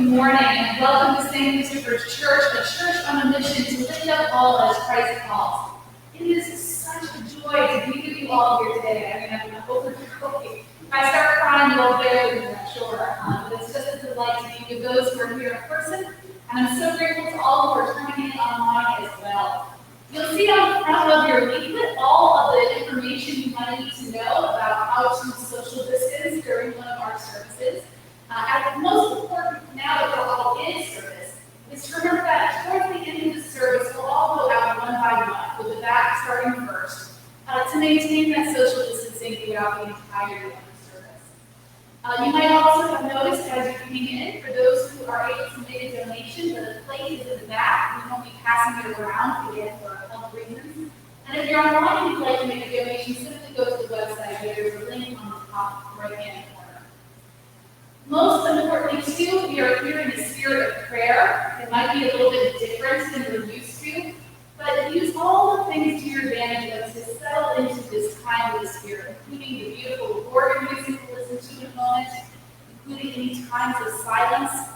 morning and welcome to St. Christopher's Church, a church on a mission to lift up all as Christ calls. It is such a joy to be with you all here today. I hope it's okay. If I start crying, you'll bear with me, I'm sure. But it's just a delight to be with those who are here in person, and I'm so grateful to all who are coming in online as well. You'll see on the front of your leaflet all of the information you might need to know about how to social distance during one of our services. And most important, now that we're all in service, is to remember that towards the end of the service, we'll all go out one by one, with the back starting first, to maintain that social distancing throughout the entirety of the service. You might also have noticed as you came in, for those who are able to make a donation, the plate is in the back. We won't be passing it around again for health reasons. And if you're online and you'd like to make a donation, simply go to the website. There's a link on the top right-hand corner. Most importantly, too, we are here in the spirit of prayer. It might be a little bit different than we're used to, but use all the things to your advantage to settle into this time of the Spirit, including the beautiful organ music we'll listen to in a moment, including any times of silence.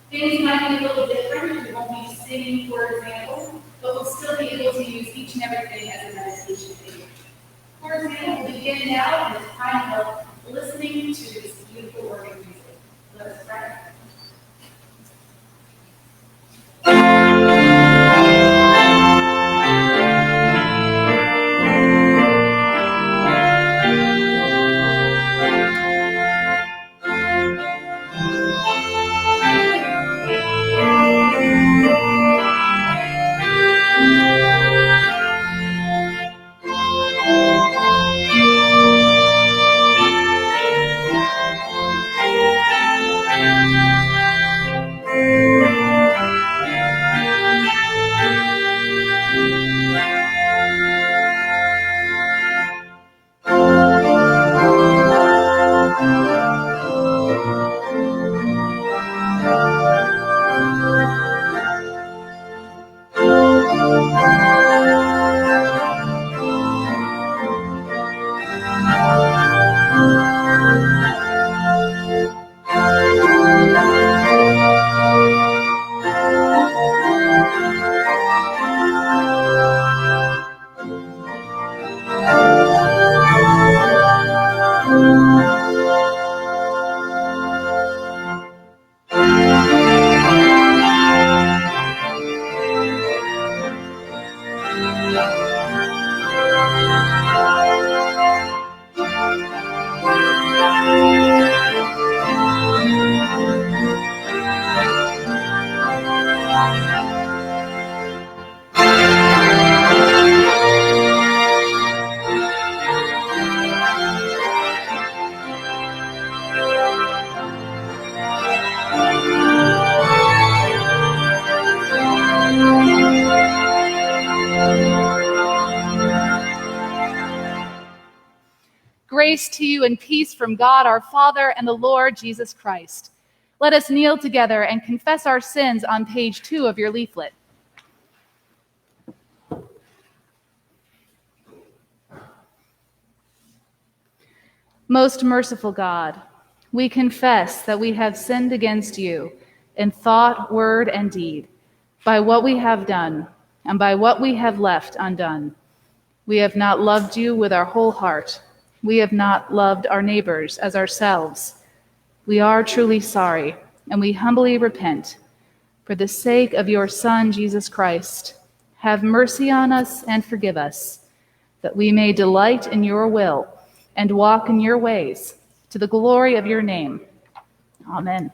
Things might be a little different. We won't be singing, for example, but we'll still be able to use each and everything as a meditation aid. For example, we'll begin now in the time of listening to this beautiful organ music. Let us pray. Grace to you and peace from God our Father and the Lord Jesus Christ. Let us kneel together and confess our sins on page 2 of your leaflet. Most merciful God, we confess that we have sinned against you in thought, word, and deed, by what we have done and by what we have left undone. We have not loved you with our whole heart. We have not loved our neighbors as ourselves. We are truly sorry, and we humbly repent. For the sake of your Son, Jesus Christ, have mercy on us and forgive us, that we may delight in your will and walk in your ways, to the glory of your name. Amen.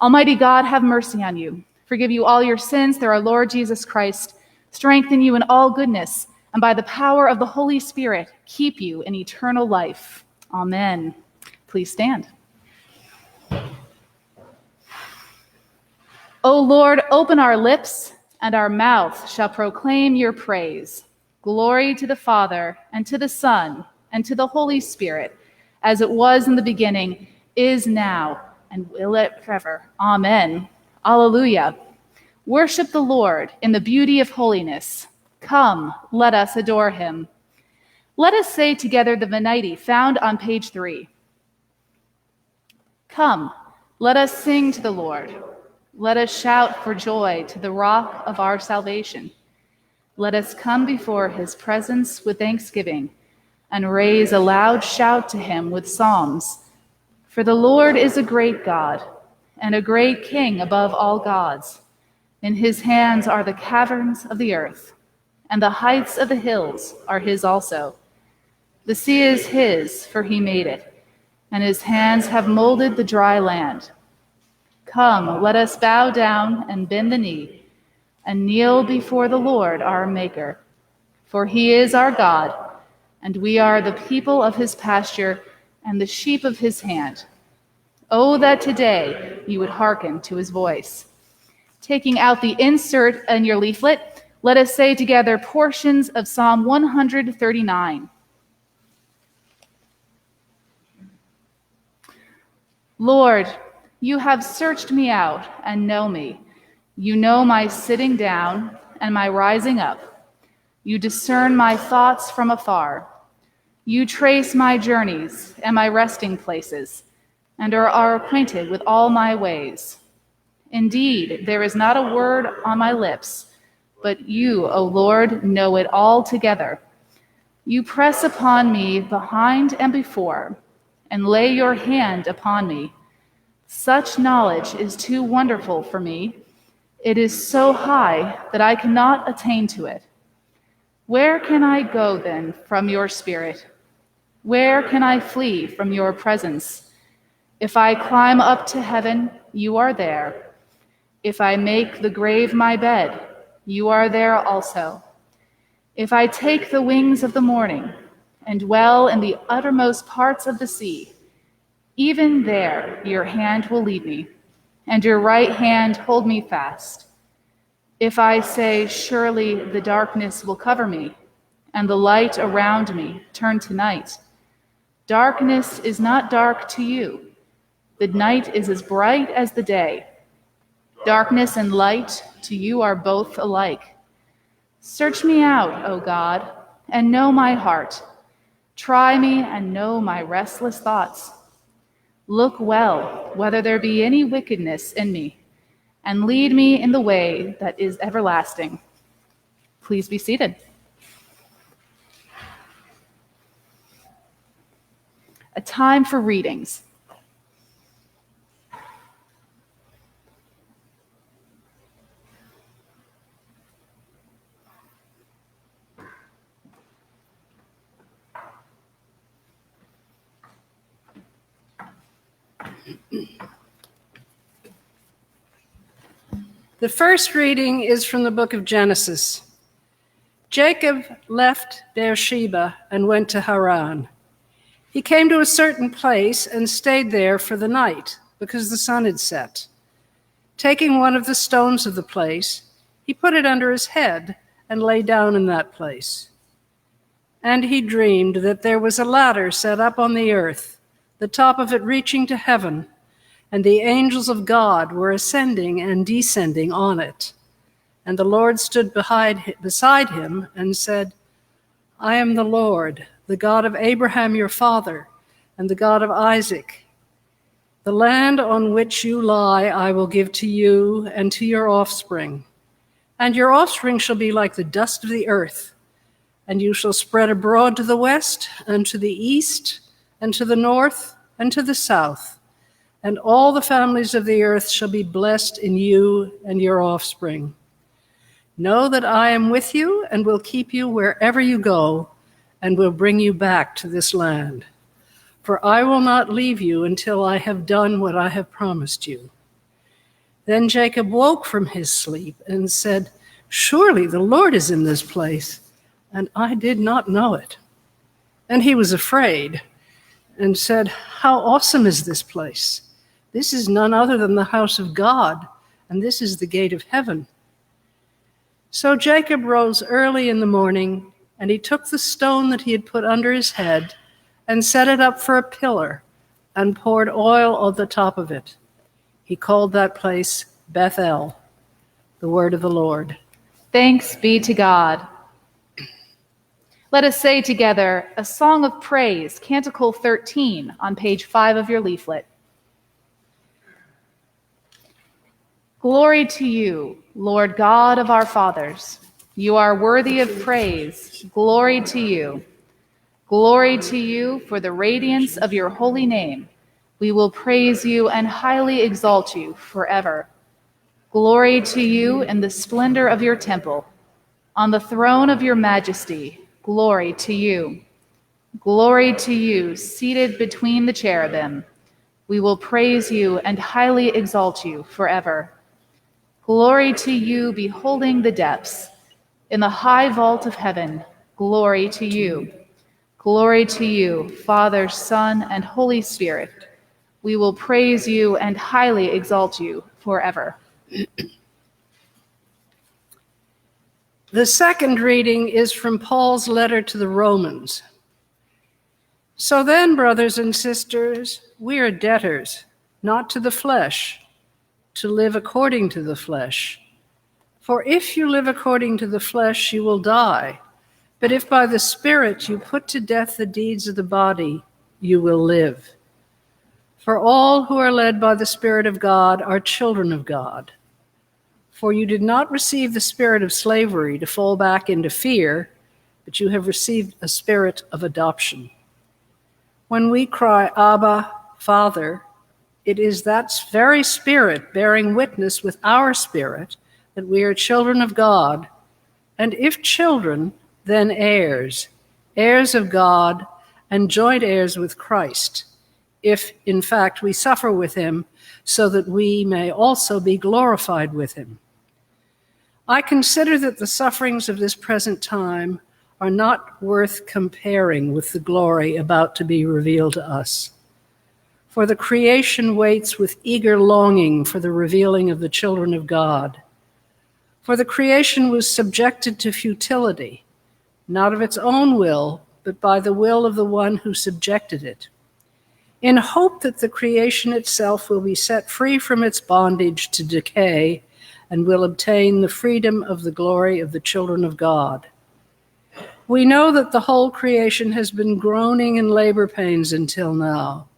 Almighty God, have mercy on you, forgive you all your sins through our Lord Jesus Christ, strengthen you in all goodness, and by the power of the Holy Spirit, keep you in eternal life. Amen. Please stand. O Lord, open our lips, and our mouth shall proclaim your praise. Glory to the Father, and to the Son, and to the Holy Spirit, as it was in the beginning, is now, and will it forever. Amen. Alleluia. Worship the Lord in the beauty of holiness. Come, let us adore him. Let us say together the Venite found on page 3. Come, let us sing to the Lord. Let us shout for joy to the rock of our salvation. Let us come before his presence with thanksgiving and raise a loud shout to him with psalms. For the Lord is a great God and a great King above all gods. In his hands are the caverns of the earth, and the heights of the hills are his also. The sea is his, for he made it, and his hands have molded the dry land. Come, let us bow down and bend the knee and kneel before the Lord our Maker. For he is our God, and we are the people of his pasture and the sheep of his hand. Oh, that today you would hearken to his voice. Taking out the insert in your leaflet, let us say together portions of Psalm 139. Lord, you have searched me out and know me. You know my sitting down and my rising up. You discern my thoughts from afar. You trace my journeys and my resting places, and are acquainted with all my ways. Indeed, there is not a word on my lips, but you, O Lord, know it all together. You press upon me behind and before, and lay your hand upon me. Such knowledge is too wonderful for me. It is so high that I cannot attain to it. Where can I go then from your spirit? Where can I flee from your presence? If I climb up to heaven, you are there. If I make the grave my bed, you are there also. If I take the wings of the morning and dwell in the uttermost parts of the sea, even there your hand will lead me, and your right hand hold me fast. If I say, surely the darkness will cover me, and the light around me turn to night. Darkness is not dark to you. The night is as bright as the day. Darkness and light to you are both alike. Search me out, O God, and know my heart. Try me and know my restless thoughts. Look well whether there be any wickedness in me, and lead me in the way that is everlasting. Please be seated. A time for readings. The first reading is from the book of Genesis. Jacob left Beersheba and went to Haran. He came to a certain place and stayed there for the night, because the sun had set. Taking one of the stones of the place, he put it under his head and lay down in that place. And he dreamed that there was a ladder set up on the earth, the top of it reaching to heaven, and the angels of God were ascending and descending on it. And the Lord stood beside him and said, I am the Lord, the God of Abraham your father, and the God of Isaac. The land on which you lie I will give to you and to your offspring. And your offspring shall be like the dust of the earth, and you shall spread abroad to the west and to the east and to the north and to the south. And all the families of the earth shall be blessed in you and your offspring. Know that I am with you and will keep you wherever you go, and will bring you back to this land. For I will not leave you until I have done what I have promised you. Then Jacob woke from his sleep and said, Surely the Lord is in this place, and I did not know it. And he was afraid and said, How awesome is this place! This is none other than the house of God, and this is the gate of heaven. So Jacob rose early in the morning, and he took the stone that he had put under his head and set it up for a pillar and poured oil on the top of it. He called that place Bethel, the word of the Lord. Thanks be to God. Let us say together a song of praise, Canticle 13, on page 5 of your leaflet. Glory to you, Lord God of our fathers. You are worthy of praise. Glory to you. Glory to you for the radiance of your holy name. We will praise you and highly exalt you forever. Glory to you in the splendor of your temple. On the throne of your majesty, glory to you. Glory to you, seated between the cherubim. We will praise you and highly exalt you forever. Glory to you, beholding the depths. In the high vault of heaven, glory to you. Glory to you, Father, Son, and Holy Spirit. We will praise you and highly exalt you forever. The second reading is from Paul's letter to the Romans. So then, brothers and sisters, we are debtors, not to the flesh, to live according to the flesh. For if you live according to the flesh, you will die. But if by the Spirit you put to death the deeds of the body, you will live. For all who are led by the Spirit of God are children of God. For you did not receive the spirit of slavery to fall back into fear, but you have received a spirit of adoption. When we cry, Abba, Father, it is that very Spirit bearing witness with our spirit that we are children of God, and if children, then heirs, heirs of God, and joint heirs with Christ, if, in fact, we suffer with him, so that we may also be glorified with him. I consider that the sufferings of this present time are not worth comparing with the glory about to be revealed to us. For the creation waits with eager longing for the revealing of the children of God. For the creation was subjected to futility, not of its own will, but by the will of the one who subjected it, in hope that the creation itself will be set free from its bondage to decay and will obtain the freedom of the glory of the children of God. We know that the whole creation has been groaning in labor pains until now,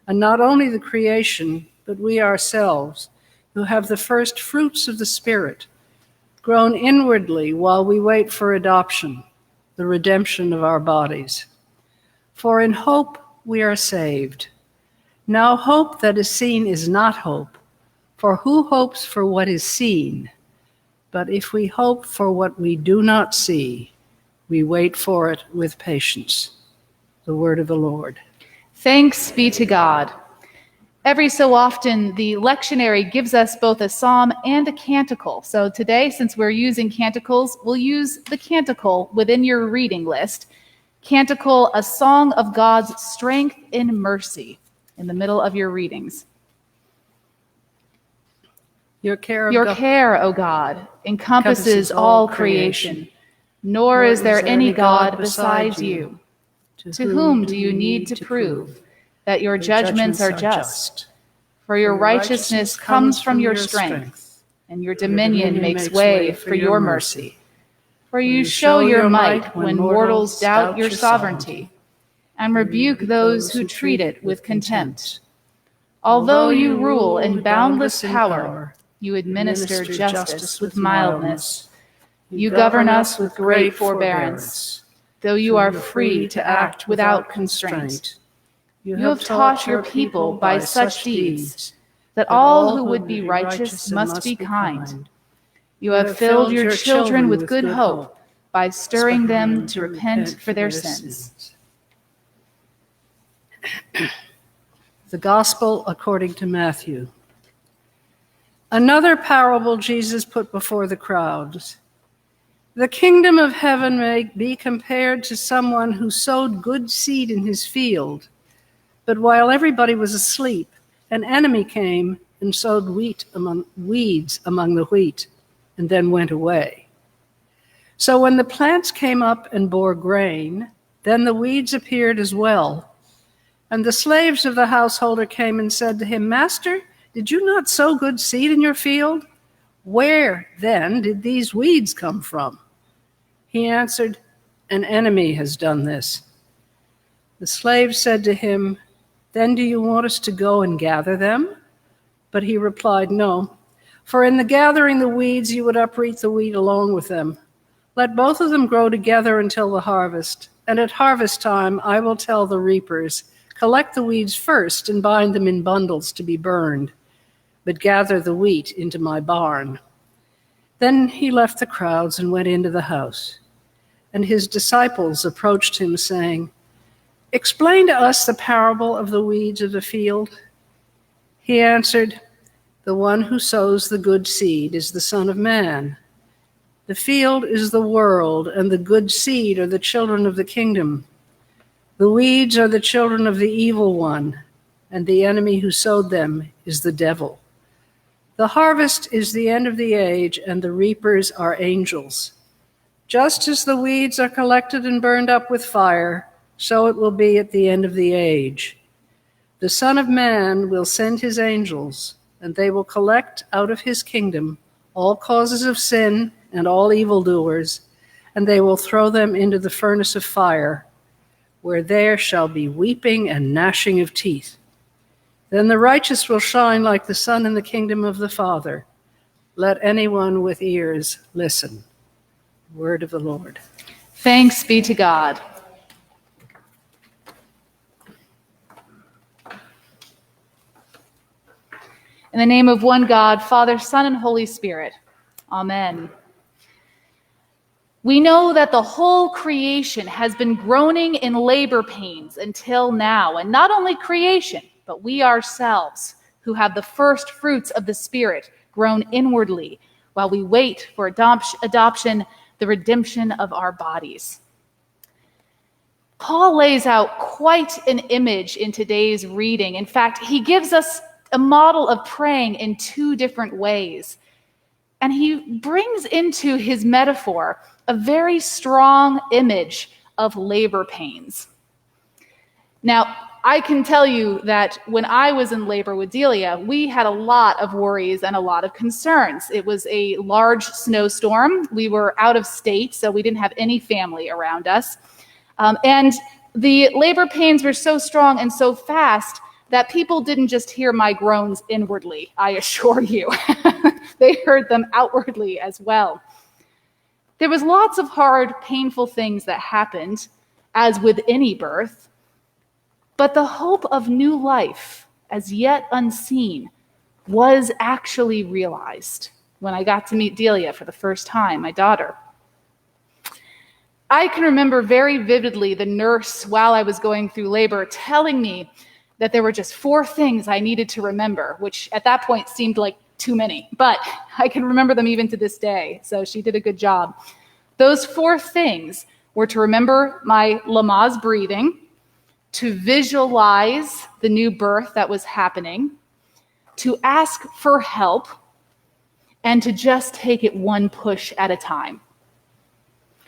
and not only the creation, but we ourselves, who have the first fruits of the Spirit, groan inwardly while we wait for adoption, the redemption of our bodies. For in hope we are saved. Now hope that is seen is not hope, for who hopes for what is seen? But if we hope for what we do not see, we wait for it with patience. The word of the Lord. Thanks be to God. Every so often, the lectionary gives us both a psalm and a canticle. So today, since we're using canticles, we'll use the canticle within your reading list. Canticle, a song of God's strength in mercy, in the middle of your readings. Your care, O God, encompasses all creation, nor is there any God besides you. To whom do you need to prove that your judgments are just? For your righteousness comes from your strength, and your dominion makes way for your mercy. For you show your might when mortals doubt your sovereignty, and rebuke those who treat it with contempt. Although you rule in boundless power, you administer justice with mildness. You govern us with great forbearance, though you are free to act without constraint. You have taught your people by such deeds that all who would be righteous must be kind. You have filled your children with good hope by stirring them to repent for their sins. The Gospel according to Matthew. Another parable Jesus put before the crowds. The kingdom of heaven may be compared to someone who sowed good seed in his field. But while everybody was asleep, an enemy came and sowed weeds among the wheat, and then went away. So when the plants came up and bore grain, then the weeds appeared as well. And the slaves of the householder came and said to him, Master, did you not sow good seed in your field? Where, then, did these weeds come from? He answered, An enemy has done this. The slaves said to him, Then do you want us to go and gather them? But he replied, No, For in the gathering the weeds, you would uproot the wheat along with them. Let both of them grow together until the harvest. And at harvest time, I will tell the reapers, collect the weeds first and bind them in bundles to be burned, but gather the wheat into my barn." Then he left the crowds and went into the house. And his disciples approached him, saying, "Explain to us the parable of the weeds of the field." He answered, "The one who sows the good seed is the Son of Man. The field is the world, and the good seed are the children of the kingdom. The weeds are the children of the evil one, and the enemy who sowed them is the devil. The harvest is the end of the age, and the reapers are angels. Just as the weeds are collected and burned up with fire, so it will be at the end of the age. The Son of Man will send his angels, and they will collect out of his kingdom all causes of sin and all evildoers, and they will throw them into the furnace of fire, where there shall be weeping and gnashing of teeth. Then the righteous will shine like the sun in the kingdom of the Father. Let anyone with ears listen." Word of the Lord. Thanks be to God. In the name of one God, Father, Son, and Holy Spirit. Amen. We know that the whole creation has been groaning in labor pains until now, and not only creation, but we ourselves, who have the first fruits of the Spirit, groan inwardly while we wait for adoption, the redemption of our bodies. Paul lays out quite an image in today's reading. In fact, he gives us a model of praying in two different ways. And he brings into his metaphor a very strong image of labor pains. Now, I can tell you that when I was in labor with Delia, we had a lot of worries and a lot of concerns. It was a large snowstorm. We were out of state, so we didn't have any family around us. And the labor pains were so strong and so fast that people didn't just hear my groans inwardly, I assure you. They heard them outwardly as well. There was lots of hard, painful things that happened, as with any birth, but the hope of new life, as yet unseen, was actually realized when I got to meet Delia for the first time, my daughter. I can remember very vividly the nurse, while I was going through labor, telling me that there were just 4 things I needed to remember, which at that point seemed like too many, but I can remember them even to this day, so she did a good job. Those 4 things were to remember my Lamaze breathing, to visualize the new birth that was happening, to ask for help, and to just take it one push at a time.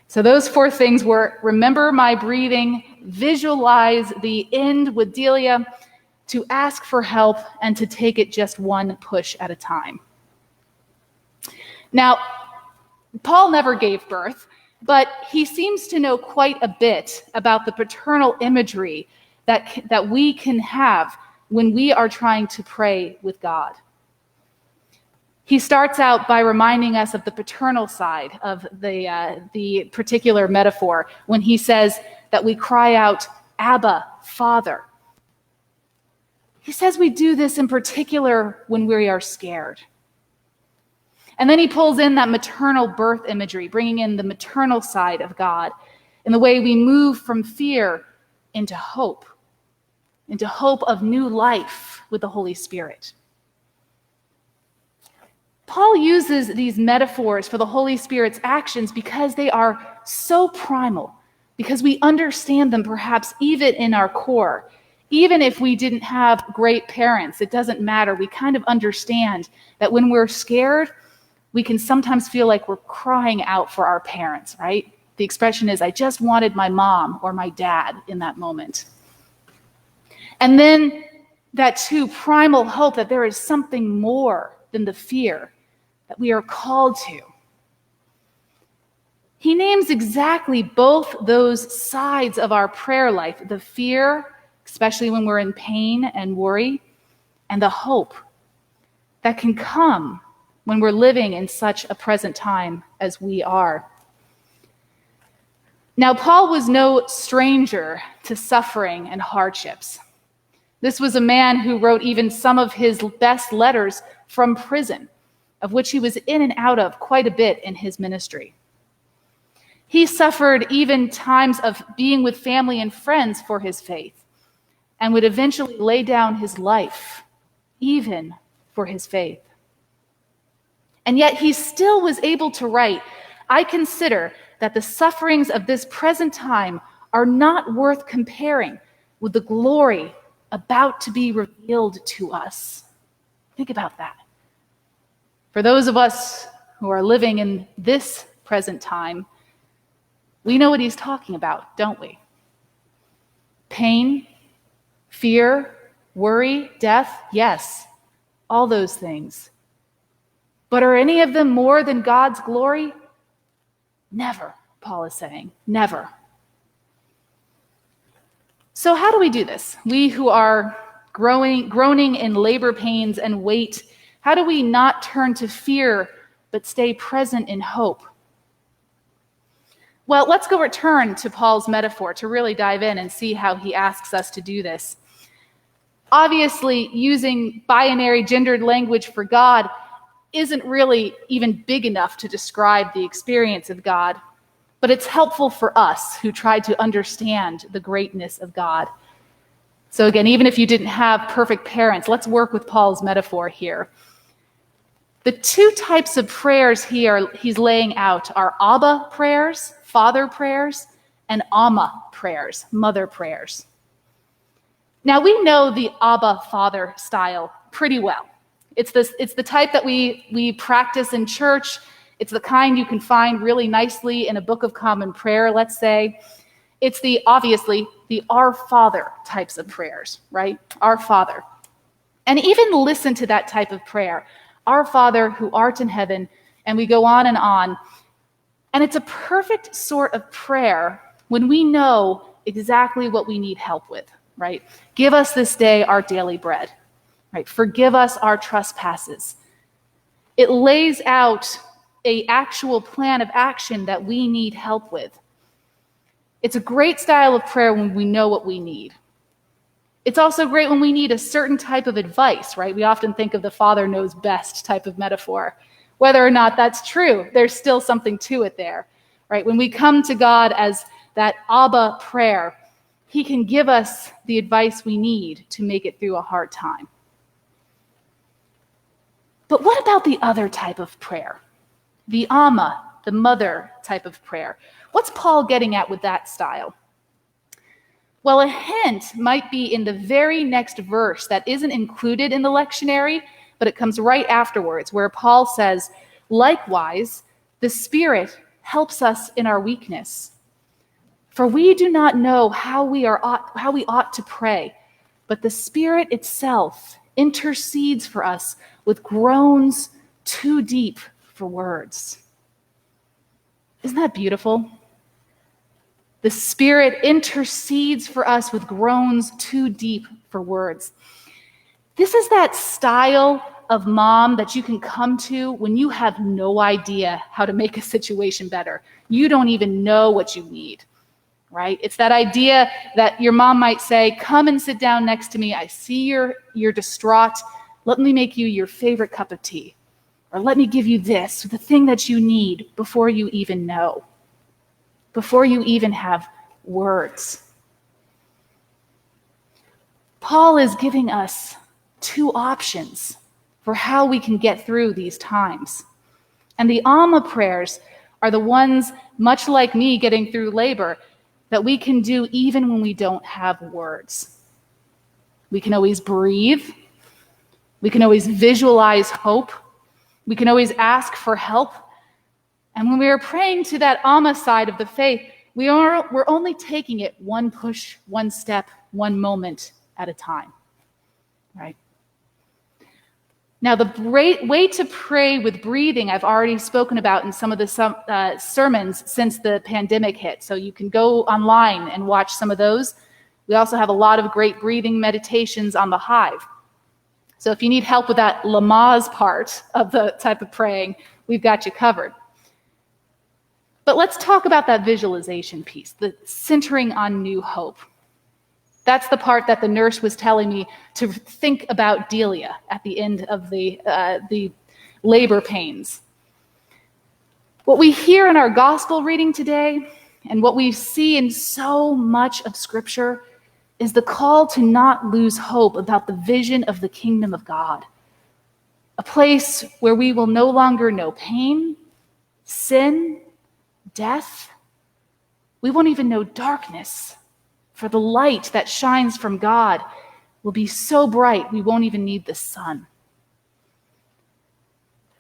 So those 4 things were remember my breathing, visualize the end with Delia, to ask for help, and to take it just one push at a time. Now, Paul never gave birth, but he seems to know quite a bit about the paternal imagery that we can have when we are trying to pray with God. He starts out by reminding us of the paternal side of the particular metaphor when he says that we cry out, "Abba, Father." He says we do this in particular when we are scared. And then he pulls in that maternal birth imagery, bringing in the maternal side of God in the way we move from fear into hope of new life with the Holy Spirit. Paul uses these metaphors for the Holy Spirit's actions because they are so primal, because we understand them perhaps even in our core. Even if we didn't have great parents, it doesn't matter. We kind of understand that when we're scared, we can sometimes feel like we're crying out for our parents, right? The expression is, "I just wanted my mom or my dad" in that moment. And then that too primal hope that there is something more than the fear that we are called to. He names exactly both those sides of our prayer life, the fear, especially when we're in pain and worry, and the hope that can come when we're living in such a present time as we are. Now, Paul was no stranger to suffering and hardships. This was a man who wrote even some of his best letters from prison, of which he was in and out of quite a bit in his ministry. He suffered even times of being with family and friends for his faith, and would eventually lay down his life, even for his faith. And yet he still was able to write, "I consider that the sufferings of this present time are not worth comparing with the glory about to be revealed to us." Think about that. For those of us who are living in this present time, we know what he's talking about, don't we? Pain, fear, worry, death, yes, all those things. But are any of them more than God's glory? Never, Paul is saying, never. So how do we do this? We who are groaning in labor pains and weight, how do we not turn to fear but stay present in hope? Well, let's go return to Paul's metaphor to really dive in and see how he asks us to do this. Obviously, using binary gendered language for God isn't really even big enough to describe the experience of God, but it's helpful for us who try to understand the greatness of God. So again, even if you didn't have perfect parents, let's work with Paul's metaphor here. The two types of prayers he's laying out are Abba prayers, father prayers, and Amma prayers, mother prayers. Now we know the Abba Father style pretty well. It's the type that we practice in church. It's the kind you can find really nicely in a Book of Common Prayer, let's say. It's obviously the Our Father types of prayers, right? Our Father. And even listen to that type of prayer. Our Father who art in heaven, and we go on. And it's a perfect sort of prayer when we know exactly what we need help with, right? Give us this day our daily bread, right? Forgive us our trespasses. It lays out an actual plan of action that we need help with. It's a great style of prayer when we know what we need. It's also great when we need a certain type of advice, right? We often think of the Father knows best type of metaphor. Whether or not that's true, there's still something to it there, right? When we come to God as that Abba prayer, he can give us the advice we need to make it through a hard time. But what about the other type of prayer? The Amma, the mother type of prayer. What's Paul getting at with that style? Well, a hint might be in the very next verse that isn't included in the lectionary, but it comes right afterwards, where Paul says, "Likewise, the Spirit helps us in our weakness. For we do not know how we ought to pray, but the Spirit itself intercedes for us with groans too deep for words." Isn't that beautiful? The Spirit intercedes for us with groans too deep for words. This is that style of mom that you can come to when you have no idea how to make a situation better. You don't even know what you need, right? It's that idea that your mom might say, "Come and sit down next to me. I see you're distraught. Let me make you your favorite cup of tea. Or let me give you this, the thing that you need before you even know, before you even have words." Paul is giving us two options for how we can get through these times. And the Amma prayers are the ones, much like me getting through labor, that we can do even when we don't have words. We can always breathe. We can always visualize hope. We can always ask for help. And when we are praying to that Amma side of the faith, we're only taking it one push, one step, one moment at a time, right? Now, the great way to pray with breathing, I've already spoken about in some of the sermons since the pandemic hit. So you can go online and watch some of those. We also have a lot of great breathing meditations on the Hive. So if you need help with that Lamaze part of the type of praying, we've got you covered. But let's talk about that visualization piece, the centering on new hope. That's the part that the nurse was telling me to think about Delia at the end of the labor pains. What we hear in our gospel reading today, and what we see in so much of Scripture, is the call to not lose hope about the vision of the kingdom of God. A place where we will no longer know pain, sin, death. We won't even know darkness, for the light that shines from God will be so bright we won't even need the sun.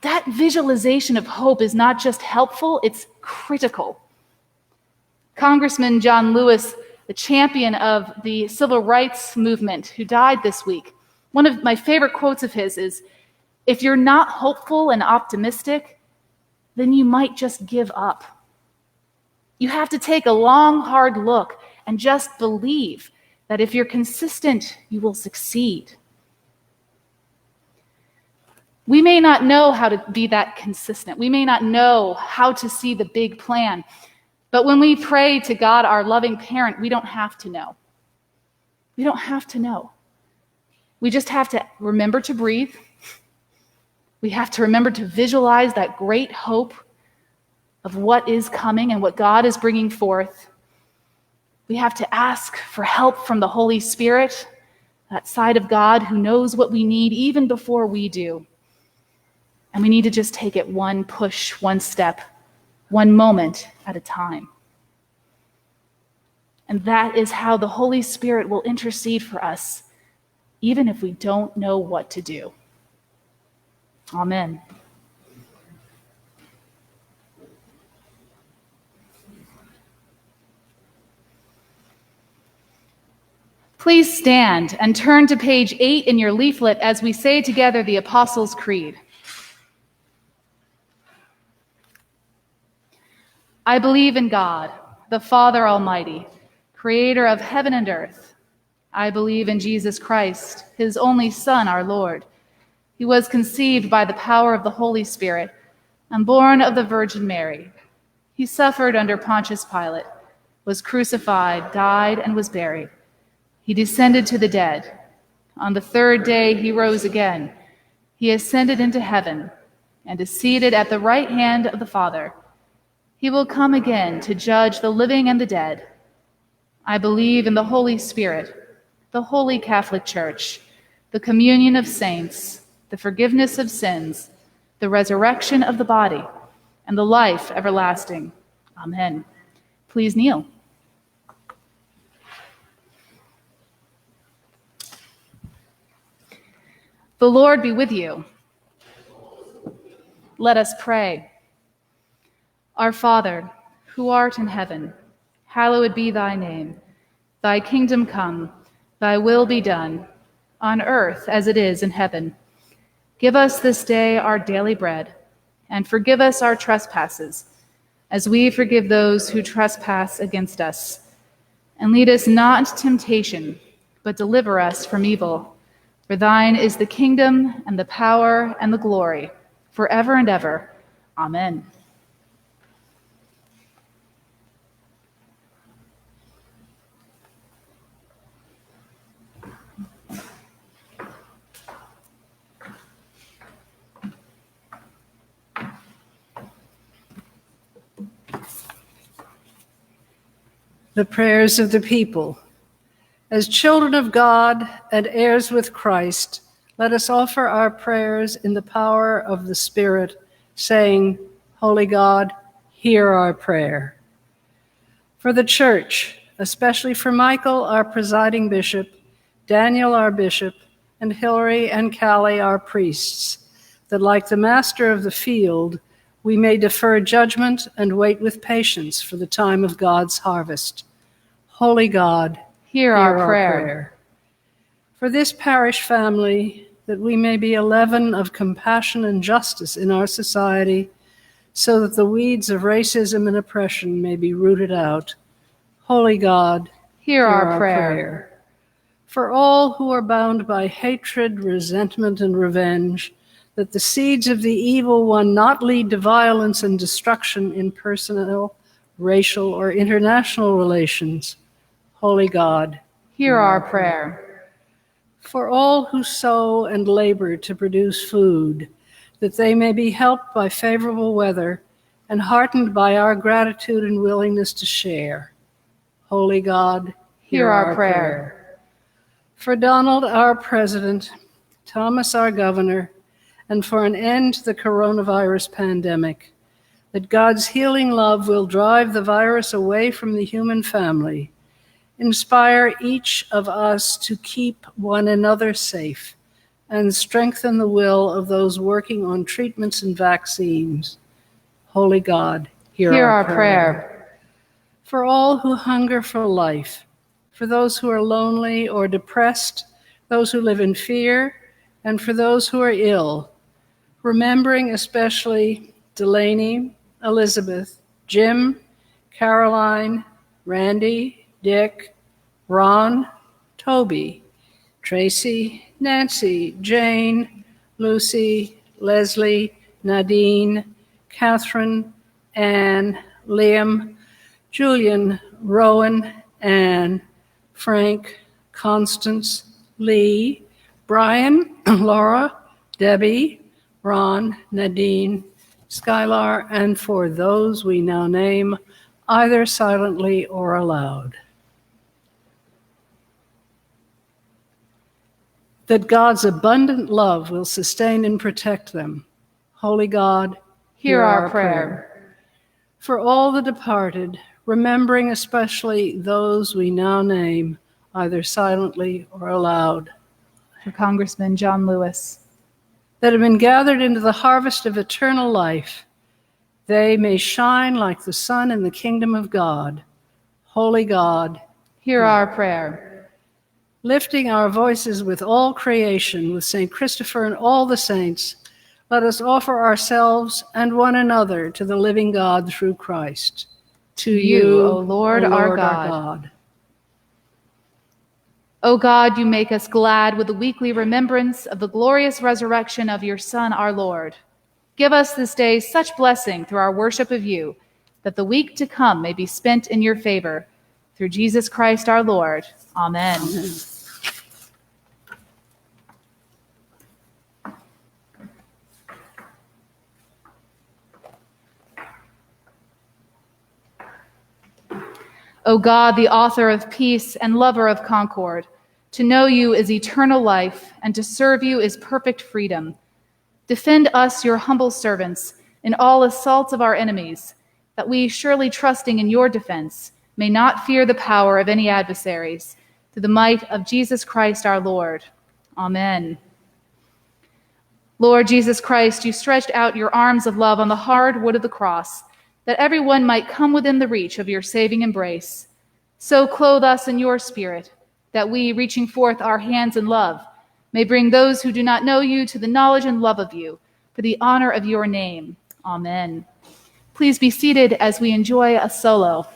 That visualization of hope is not just helpful, it's critical. Congressman John Lewis, the champion of the civil rights movement, who died this week, one of my favorite quotes of his is, "If you're not hopeful and optimistic, then you might just give up." You have to take a long, hard look and just believe that if you're consistent, you will succeed. We may not know how to be that consistent. We may not know how to see the big plan. But when we pray to God, our loving parent, we don't have to know. We don't have to know. We just have to remember to breathe. We have to remember to visualize that great hope of what is coming and what God is bringing forth. We have to ask for help from the Holy Spirit, that side of God who knows what we need even before we do. And we need to just take it one push, one step, one moment at a time. And that is how the Holy Spirit will intercede for us, even if we don't know what to do. Amen. Please stand and turn to page 8 in your leaflet as we say together the Apostles' Creed. I believe in God, the Father Almighty, creator of heaven and earth. I believe in Jesus Christ, his only Son, our Lord. He was conceived by the power of the Holy Spirit and born of the Virgin Mary. He suffered under Pontius Pilate, was crucified, died, and was buried. He descended to the dead. On the third day he rose again. He ascended into heaven and is seated at the right hand of the Father. He will come again to judge the living and the dead. I believe in the Holy Spirit, the Holy Catholic Church, the communion of saints, the forgiveness of sins, the resurrection of the body, and the life everlasting. Amen. Please kneel. The Lord be with you. Let us pray. Our Father, who art in heaven, hallowed be thy name. Thy kingdom come, thy will be done, on earth as it is in heaven. Give us this day our daily bread, and forgive us our trespasses, as we forgive those who trespass against us. And lead us not into temptation, but deliver us from evil. For thine is the kingdom, and the power, and the glory, forever and ever. Amen. The prayers of the people. As children of God and heirs with Christ, let us offer our prayers in the power of the Spirit, saying, Holy God, hear our prayer. For the Church, especially for Michael, our presiding bishop, Daniel, our bishop, and Hilary and Callie, our priests, that like the master of the field, we may defer judgment and wait with patience for the time of God's harvest. Holy God, hear our prayer. For this parish family, that we may be a leaven of compassion and justice in our society, so that the weeds of racism and oppression may be rooted out. Holy God, hear our prayer. For all who are bound by hatred, resentment, and revenge, that the seeds of the evil one not lead to violence and destruction in personal, racial, or international relations. Holy God, hear our prayer. For all who sow and labor to produce food, that they may be helped by favorable weather and heartened by our gratitude and willingness to share. Holy God, hear our prayer. For Donald, our president, Thomas, our governor, and for an end to the coronavirus pandemic, that God's healing love will drive the virus away from the human family, inspire each of us to keep one another safe, and strengthen the will of those working on treatments and vaccines. Holy God, hear our prayer. For all who hunger for life, for those who are lonely or depressed, those who live in fear, and for those who are ill, remembering especially Delaney, Elizabeth, Jim, Caroline, Randy, Dick, Ron, Toby, Tracy, Nancy, Jane, Lucy, Leslie, Nadine, Catherine, Anne, Liam, Julian, Rowan, Anne, Frank, Constance, Lee, Brian, Laura, Debbie, Ron, Nadine, Skylar, and for those we now name, either silently or aloud. That God's abundant love will sustain and protect them. Holy God, hear our prayer. For all the departed, remembering especially those we now name, either silently or aloud. For Congressman John Lewis. That have been gathered into the harvest of eternal life, they may shine like the sun in the kingdom of God. Holy God, hear our prayer. Lifting our voices with all creation, with St. Christopher and all the saints, let us offer ourselves and one another to the living God through Christ. To you, O Lord, our God. O God, you make us glad with the weekly remembrance of the glorious resurrection of your Son, our Lord. Give us this day such blessing through our worship of you, that the week to come may be spent in your favor. Through Jesus Christ our Lord. Amen. Amen. O God, the author of peace and lover of concord, to know you is eternal life, and to serve you is perfect freedom. Defend us, your humble servants, in all assaults of our enemies, that we, surely trusting in your defense, may not fear the power of any adversaries, through the might of Jesus Christ our Lord. Amen. Lord Jesus Christ, you stretched out your arms of love on the hard wood of the cross, that everyone might come within the reach of your saving embrace. So clothe us in your spirit, that we, reaching forth our hands in love, may bring those who do not know you to the knowledge and love of you, for the honor of your name. Amen. Please be seated as we enjoy a solo.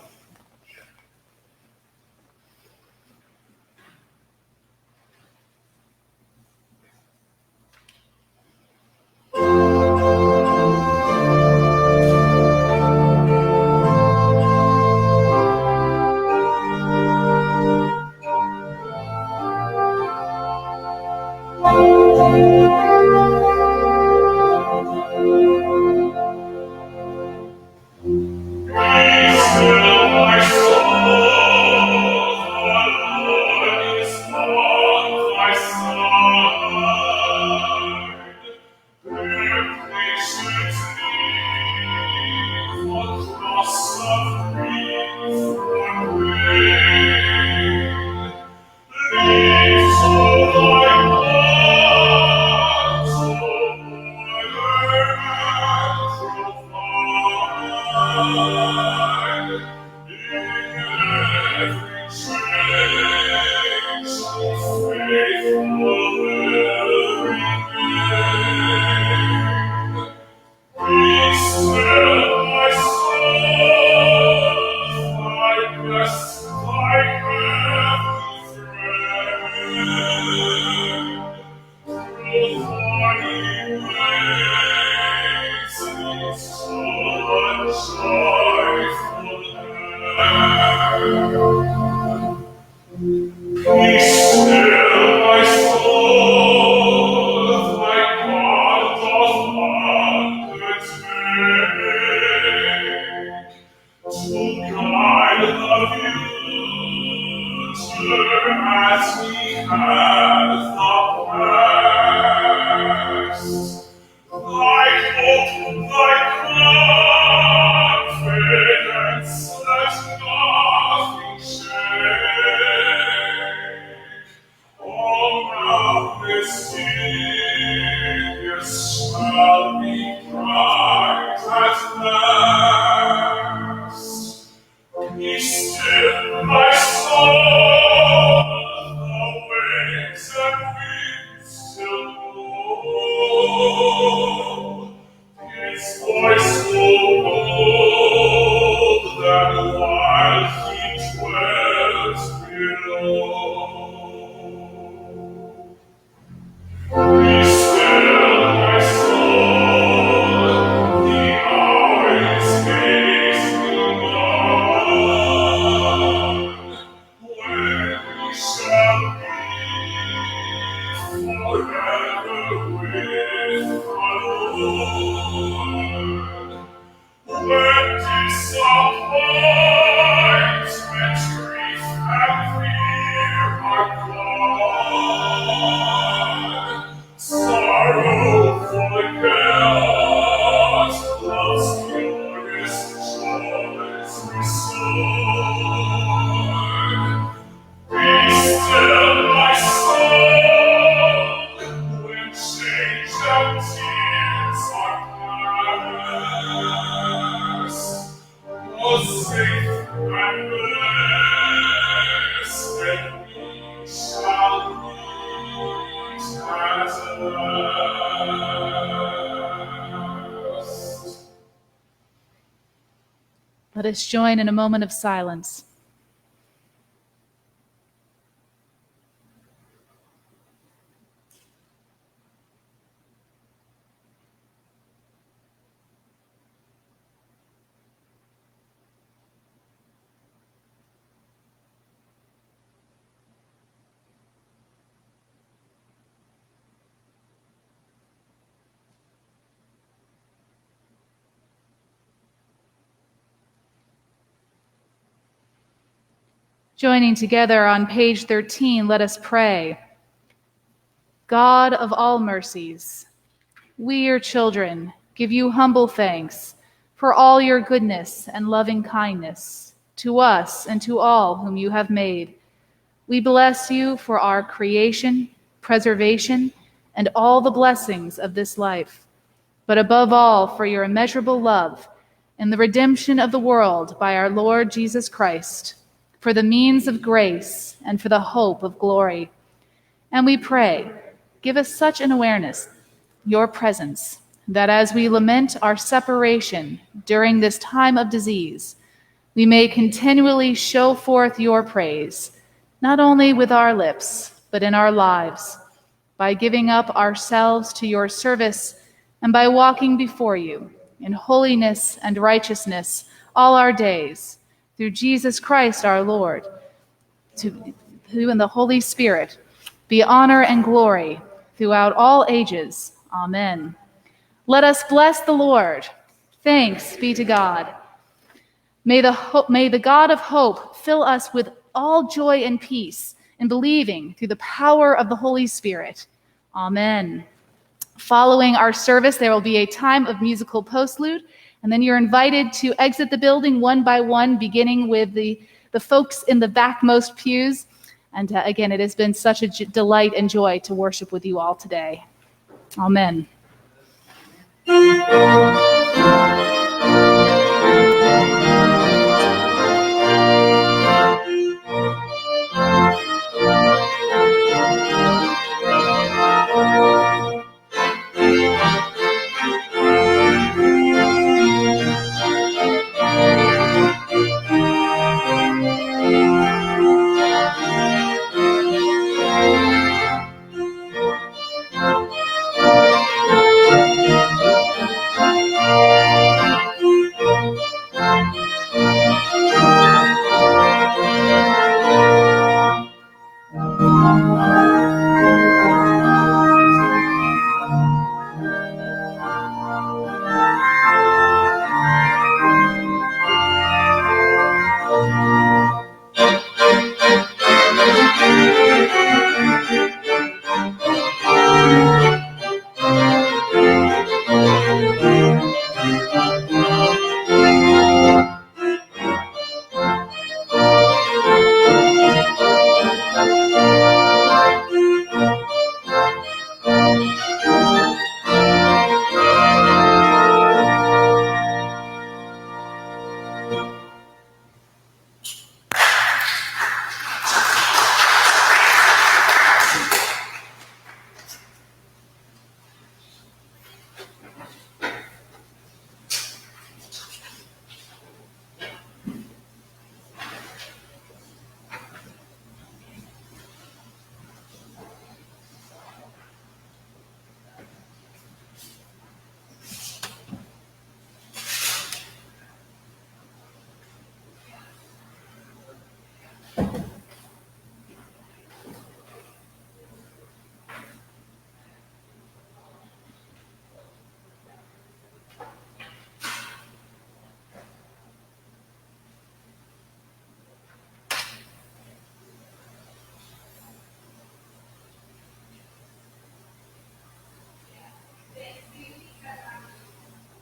Praise Let us join in a moment of silence. Joining together on page 13, let us pray. God of all mercies, we, your children, give you humble thanks for all your goodness and loving kindness to us and to all whom you have made. We bless you for our creation, preservation, and all the blessings of this life, but above all for your immeasurable love and the redemption of the world by our Lord Jesus Christ, for the means of grace and for the hope of glory. And we pray, give us such an awareness, your presence, that as we lament our separation during this time of disease, we may continually show forth your praise, not only with our lips, but in our lives, by giving up ourselves to your service and by walking before you in holiness and righteousness all our days, through Jesus Christ our Lord, to who in the Holy Spirit be honor and glory throughout all ages. Amen. Let us bless the Lord. Thanks be to God. May the God of hope fill us with all joy and peace in believing through the power of the Holy Spirit. Amen. Following our service, there will be a time of musical postlude, and then you're invited to exit the building one by one, beginning with the folks in the backmost pews. And again, it has been such a delight and joy to worship with you all today. Amen.